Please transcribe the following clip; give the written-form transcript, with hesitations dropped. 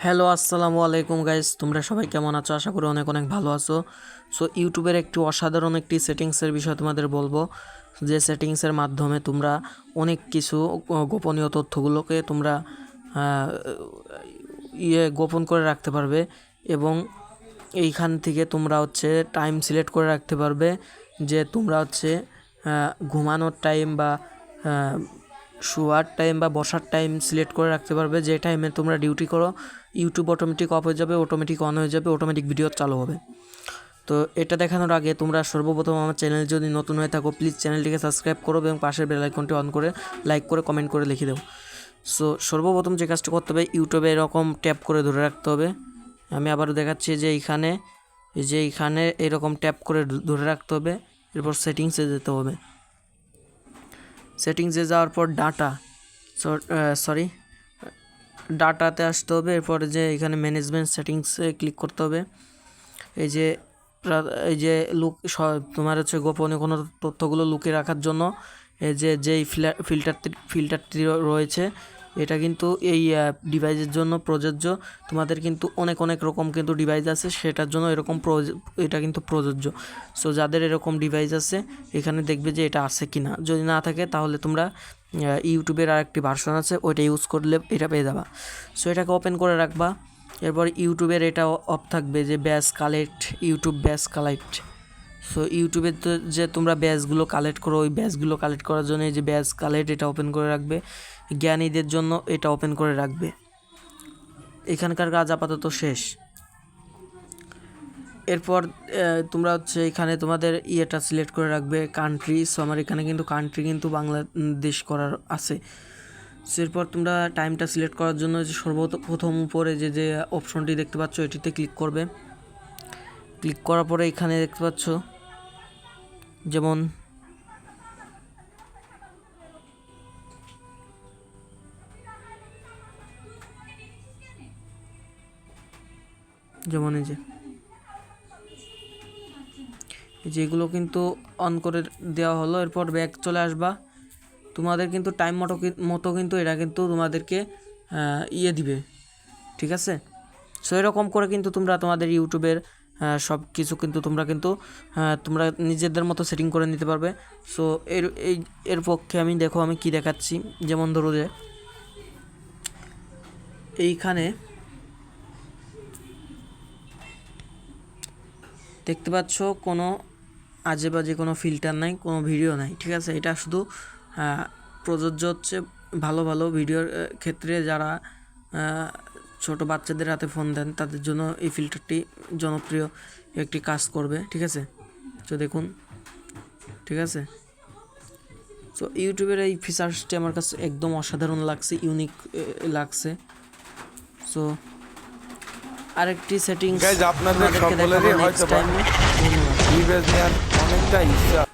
Hello আসসালামু আলাইকুম guys, তোমরা সবাই কেমন আছো? আশা করি অনেক অনেক ভালো আছো। সো ইউটিউবের একটি অসাধারণ একটি সেটিংসের বিষয়ে তোমাদের বলবো, যে সেটিংসের মাধ্যমে তোমরা অনেক কিছু গোপনীয় তথ্যগুলোকে তোমরা আহ, গোপন করে রাখতে পারবে এবং এইখান থেকে তোমরা টাইম সিলেক্ট করে রাখতে পারবে যে তোমরা ঘুমানোর টাইম বা শোয়ার টাইম বা বসার টাইম সিলেক্ট করে রাখতে পারবে। যে টাইমে তোমরা ডিউটি করো ইউটিউব অটোমেটিক অফ হয়ে যাবে, অটোমেটিক অন হয়ে যাবে, অটোমেটিক ভিডিও চালু হবে। তো এটা দেখানোর আগে তোমরা সর্বপ্রথম আমার চ্যানেল যদি নতুন হয়ে থাকো প্লিজ চ্যানেলটিকে সাবস্ক্রাইব করো এবং পাশের বেল আইকনটি অন করে লাইক করে কমেন্ট করে লিখে দাও। সো সর্বপ্রথম যে কাজটা করতে হবে, ইউটিউবে এরকম ট্যাপ করে ধরে রাখতে হবে। আমি আবারও দেখাচ্ছি যে এইখানে এরকম ট্যাপ করে ধরে রাখতে হবে। এরপর সেটিংসে যেতে হবে। সেটিংসে যাওয়ার পর ডাটাতে আসতে হবে। এরপরে যে এখানে ম্যানেজমেন্ট সেটিংসে ক্লিক করতে হবে। এই যে তোমার গোপনীয় কোনো তথ্যগুলো লুকিয়ে রাখার জন্য যেই ফিল্টারটি রয়েছে, এটা কিন্তু এই ডিভাইসের জন্য প্রযোজ্য। তোমাদের কিন্তু অনেক অনেক রকম কিন্তু ডিভাইস আছে, সেটার জন্য এটা কিন্তু প্রযোজ্য। সো যাদের এরকম ডিভাইস আছে এখানে দেখবে যে এটা আছে কি না। যদি না থাকে তাহলে তোমরা ইউটিউবের আরেকটি ভার্সন আছে, ওইটা ইউজ করলে এটা পেয়ে যাবা। সো এটাকে ওপেন করে রাখবা। এরপর ইউটিউবের এটা অফ থাকবে যে ইউটিউব ব্যাচ কালেক্ট। সো ইউটিউবের যে তোমরা ব্যাচগুলো কালেক্ট করো, ওই ব্যাচগুলো কালেক্ট করার জন্য এই যে ব্যাচ কালেক্ট এটা ওপেন করে রাখবে। জ্ঞানীদের জন্য এটা ওপেন করে রাখবে। এখানকার কাজ আপাতত শেষ। এরপর তোমরা এখানে তোমাদের ইয়েটা সিলেক্ট করে রাখবে কান্ট্রি। সো আমার এখানে কিন্তু কান্ট্রি কিন্তু বাংলাদেশ করার আছে। এরপর তোমরা টাইমটা সিলেক্ট করার জন্য যে সর্বপ্রথম উপরে যে অপশনটি দেখতে পাচ্ছ এটিতে ক্লিক করবে। ক্লিক করার পরে এখানে দেখতে পাচ্ছ যেমন যেগুলো কিন্তু অন করে দেওয়া হলো। এরপর ব্যাক চলে আসবা। তোমাদের কিন্তু টাইম মতো কিন্তু এটা কিন্তু তোমাদেরকে দিবে, ঠিক আছে? সো এরকম করে কিন্তু তোমরা তোমাদের ইউটিউবের সব কিছু কিন্তু তোমরা নিজেদের মতো সেটিং করে নিতে পারবে। সো এর পক্ষে আমি কি দেখাচ্ছি। যেমন ধরো যে এইখানে দেখতে পাচ্ছ কোনো আজে বাজে কোনো ফিল্টার নাই, কোনো ভিডিও নাই, ঠিক আছে? এটা শুধু প্রযোজ্য ভালো ভালো ভিডিওর ক্ষেত্রে। যারা ছোট বাচ্চাদের হাতে ফোন দেন তাদের জন্য এই ফিল্টারটি জনপ্রিয় একটি কাজ করবে, ঠিক আছে? তো দেখুন, ঠিক আছে? সো ইউটিউবের এই ফিচার্সটি আমার কাছে একদম অসাধারণ লাগছে, ইউনিক লাগছে। সো আরেকটি সেটিংস আপনাদের সকলেরই হয়তো অনেকটা ইচ্ছা